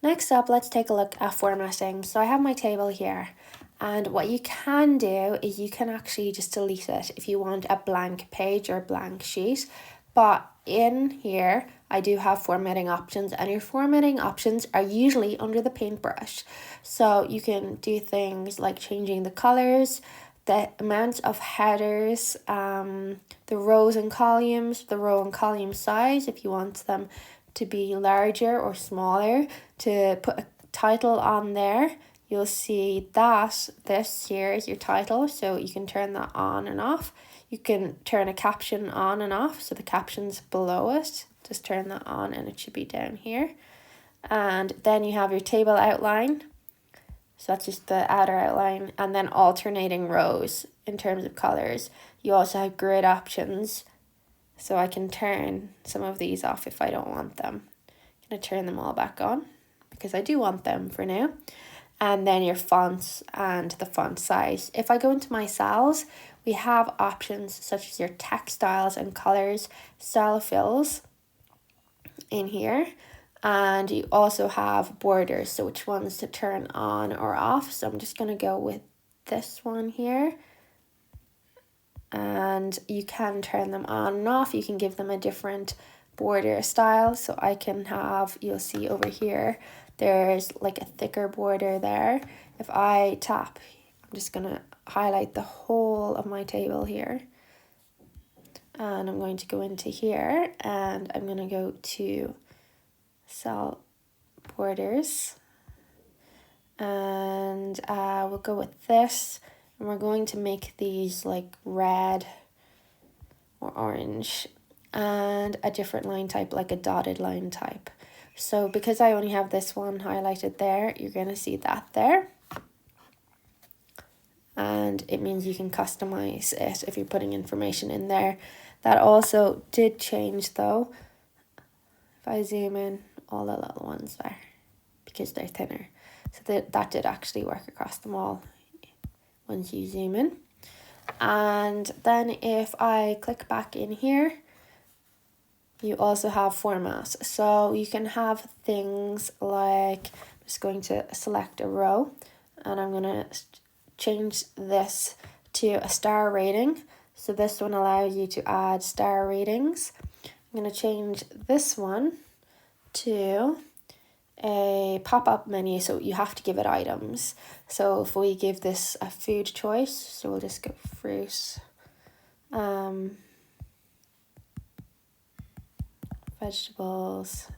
Next up, let's take a look at formatting. So I have my table here, and what you can do is you can actually just delete it if you want a blank page or a blank sheet. But in here, I do have formatting options, and your formatting options are usually under the paintbrush. So you can do things like changing the colors, the amount of headers, the rows and columns, the row and column size if you want them to be larger or smaller, to put a title on there. You'll see that this here is your title, so you can turn that on and off. You can turn a caption on and off, so the caption's below it. Just turn that on and it should be down here. And then you have your table outline. So that's just the outer outline, and then alternating rows in terms of colors. You also have grid options, so I can turn some of these off if I don't want them. I'm going to turn them all back on because I do want them for now. And then your fonts and the font size. If I go into my cells, we have options such as your text styles and colors, style fills in here. And you also have borders, so which ones to turn on or off. So I'm just going to go with this one here. And you can turn them on and off. You can give them a different border style. So I can have, you'll see over here, there's like a thicker border there. If I tap, I'm just going to highlight the whole of my table here. And I'm going to go into here and I'm going to go to cell borders. And we'll go with this. And we're going to make these like red or orange and a different line type, like a dotted line type. So because I only have this one highlighted there, you're going to see that there. And it means you can customize it if you're putting information in there. That also did change though. If I zoom in, all the little ones there, because they're thinner. So that did actually work across them all once you zoom in. And then if I click back in here, you also have formats. So you can have things like, I'm just going to select a row and I'm going to change this to a star rating. So this one allows you to add star ratings. I'm going to change this one to a pop-up menu, so you have to give it items. So if we give this a food choice, so we'll just go fruit, vegetables,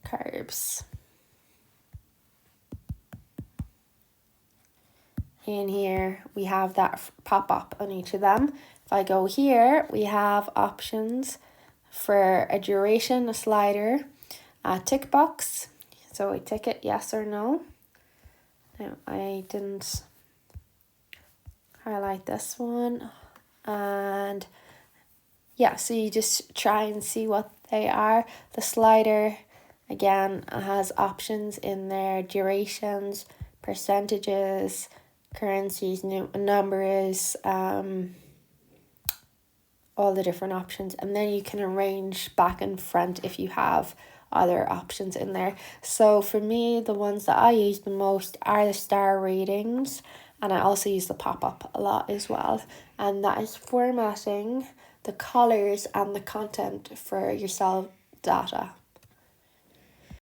carbs. In here we have that pop up on each of them. If I go here, we have options for a duration, a slider, a tick box. So we tick it yes or no. Now I didn't highlight this one. And yeah, so you just try and see what they are. The slider, again, has options in there, durations, percentages, currencies, numbers, all the different options. And then you can arrange back and front if you have other options in there. So for me, the ones that I use the most are the star ratings. And I also use the pop-up a lot as well. And that is formatting the colors and the content for your cell data.